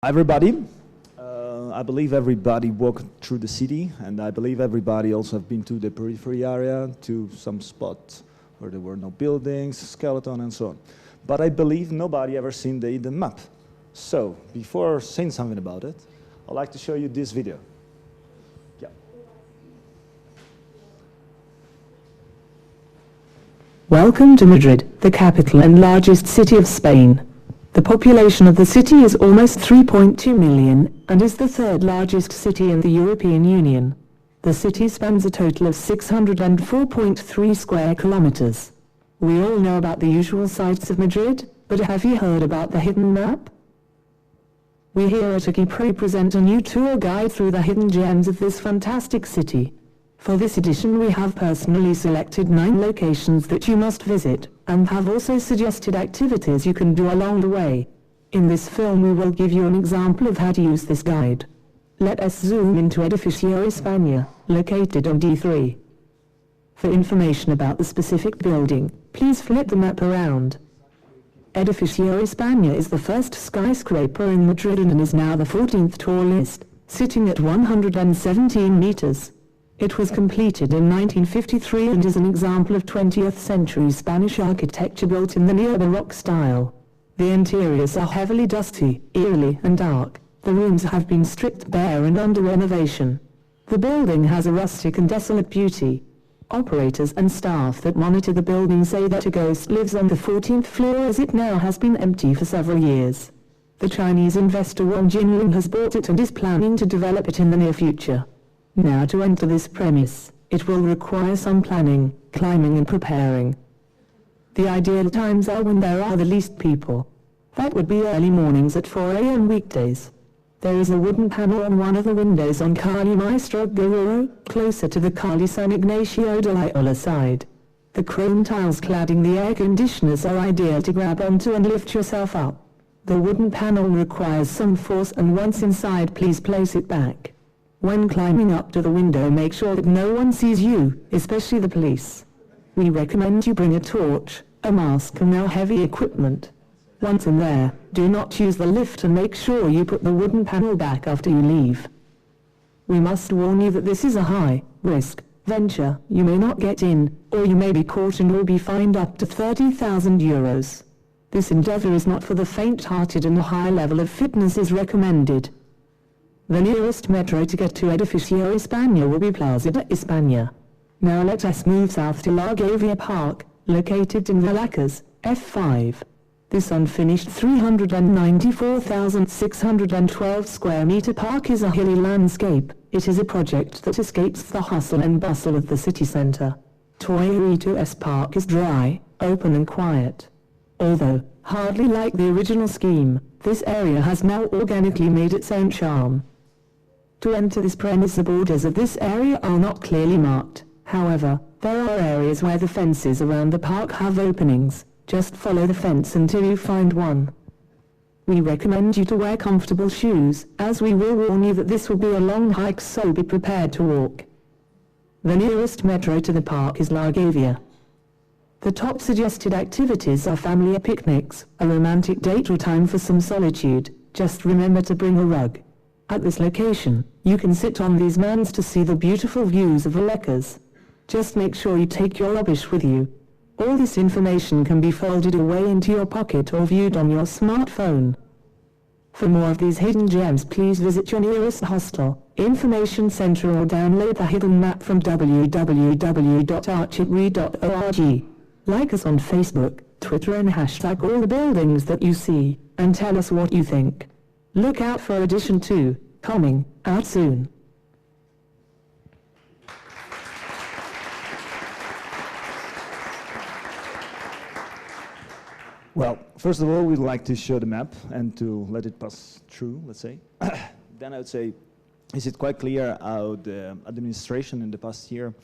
Everybody, I believe everybody walked through the city, and I believe everybody also have been to the periphery area, to some spots where there were no buildings, skeleton, and so on. But I believe nobody ever seen the hidden map. So, before saying something about it, I'd like to show you this video. Yeah. Welcome to Madrid, the capital and largest city of Spain. The population of the city is almost 3.2 million, and is the third largest city in the European Union. The city spans a total of 604.3 square kilometers. We all know about the usual sights of Madrid, but have you heard about the hidden map? We here at Archiprix present a new tour guide through the hidden gems of this fantastic city. For this edition we have personally selected 9 locations that you must visit, and have also suggested activities you can do along the way. In this film we will give you an example of how to use this guide. Let us zoom into Edificio España, located on D3. For information about the specific building, please flip the map around. Edificio España is the first skyscraper in Madrid and is now the 14th tallest, sitting at 117 meters. It was completed in 1953 and is an example of 20th century Spanish architecture built in the neo-Baroque style. The interiors are heavily dusty, eerily and dark. The rooms have been stripped bare and under renovation. The building has a rustic and desolate beauty. Operators and staff that monitor the building say that a ghost lives on the 14th floor as it now has been empty for several years. The Chinese investor Wang Jinling has bought it and is planning to develop it in the near future. Now to enter this premise, it will require some planning, climbing and preparing. The ideal times are when there are the least people. That would be early mornings at 4 a.m. weekdays. There is a wooden panel on one of the windows on Calle Maestro Guerrero, closer to the Calle San Ignacio de Loyola side. The chrome tiles cladding the air conditioners are ideal to grab onto and lift yourself up. The wooden panel requires some force, and once inside please place it back. When climbing up to the window, make sure that no one sees you, especially the police. We recommend you bring a torch, a mask and no heavy equipment. Once in there, do not use the lift and make sure you put the wooden panel back after you leave. We must warn you that this is a high-risk venture. You may not get in, or you may be caught and will be fined up to 30,000 euros. This endeavor is not for the faint-hearted and a high level of fitness is recommended. The nearest metro to get to Edificio España will be Plaza de España. Now let us move south to La Gavia Park, located in Vallecas, F5. This unfinished 394,612 square meter park is a hilly landscape. It is a project that escapes the hustle and bustle of the city center. Torrejos Park is dry, open and quiet. Although hardly like the original scheme, this area has now organically made its own charm. To enter this premise, the borders of this area are not clearly marked. However, there are areas where the fences around the park have openings. Just follow the fence until you find one. We recommend you to wear comfortable shoes, as we will warn you that this will be a long hike, so be prepared to walk. The nearest metro to the park is La Gavia. The top suggested activities are family picnics, a romantic date or time for some solitude. Just remember to bring a rug. At this location, you can sit on these mats to see the beautiful views of Vallecas. Just make sure you take your rubbish with you. All this information can be folded away into your pocket or viewed on your smartphone. For more of these hidden gems, please visit your nearest hostel, information center, or download the hidden map from www.archiprix.org. Like us on Facebook, Twitter and hashtag all the buildings that you see, and tell us what you think. Look out for edition 2, coming out soon. Well, first of all, we'd like to show the map and to let it pass through, let's say. Then I would say, is it quite clear how the administration in the past year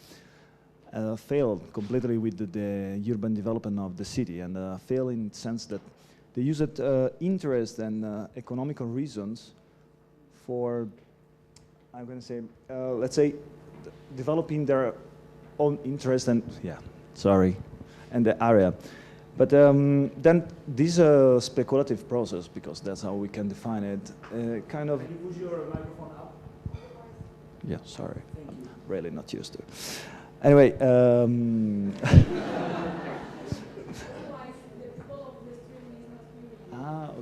failed completely with the urban development of the city, and failed in the sense that they used interest and economical reasons for, I'm going to say, let's say, developing their own interest and, and the area. But then this speculative process, because that's how we can define it, kind of... Can you push your microphone up? Yeah, sorry. I'm really not used to it. Anyway,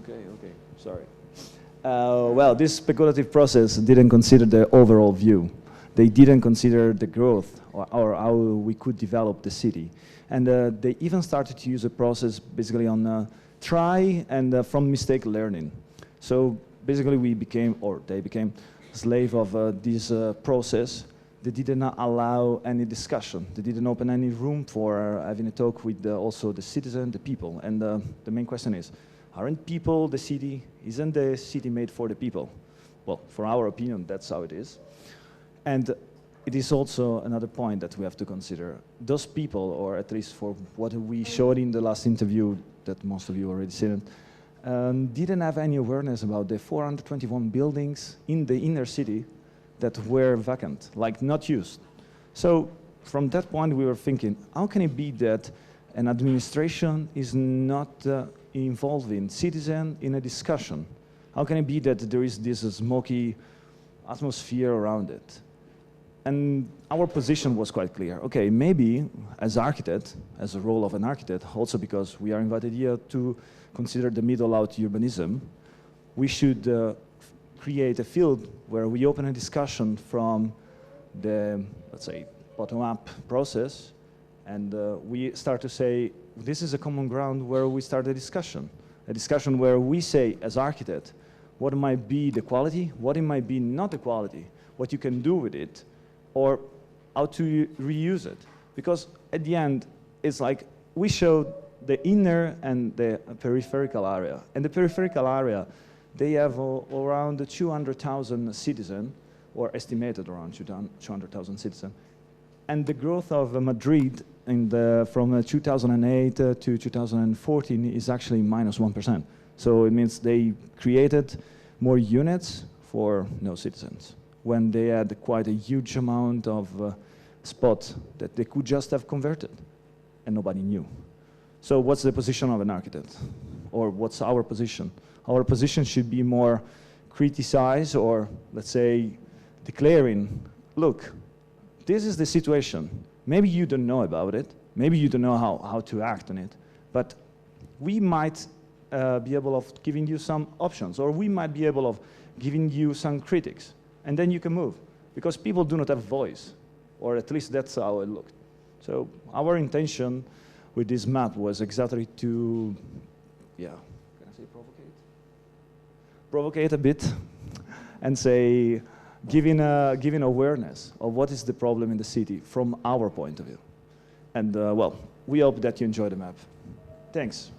okay, sorry. Well, this speculative process didn't consider the overall view. They didn't consider the growth or how we could develop the city. And they even started to use a process basically on try and from mistake learning. So basically we became, or they became, slave of this process. They did not allow any discussion. They didn't open any room for having a talk with also the citizen, the people. And the main question is, aren't people the city? Isn't the city made for the people? Well, for our opinion, that's how it is. And it is also another point that we have to consider. Those people, or at least for what we showed in the last interview that most of you already seen, didn't have any awareness about the 421 buildings in the inner city that were vacant, like not used. So from that point, we were thinking, how can it be that an administration is not involving citizens in a discussion? How can it be that there is this smoky atmosphere around it? And our position was quite clear. Okay, maybe as architect, as a role of an architect, also because we are invited here to consider the middle-out urbanism, we should create a field where we open a discussion from the, let's say, bottom-up process, and we start to say, this is a common ground where we start a discussion where we say, as architect, what might be the quality, what it might be not the quality, what you can do with it, or how to reuse it. Because at the end, it's like we showed the inner and the peripheral area. And the peripheral area, they have around 200,000 citizens, or estimated around 200,000 citizens. And the growth of Madrid from 2008 to 2014 is actually -1%. So it means they created more units for no citizens, when they had quite a huge amount of spots that they could just have converted, and nobody knew. So what's the position of an architect? Or what's our position? Our position should be more criticize, or let's say declaring, look, this is the situation. Maybe you don't know about it. Maybe you don't know how to act on it. But we might be able of giving you some options, or we might be able of giving you some critics. And then you can move, because people do not have voice, or at least that's how it looked. So our intention with this map was exactly to, yeah, can I say provocate? Provocate a bit, and say, giving awareness of what is the problem in the city from our point of view. And well, we hope that you enjoy the map. Thanks.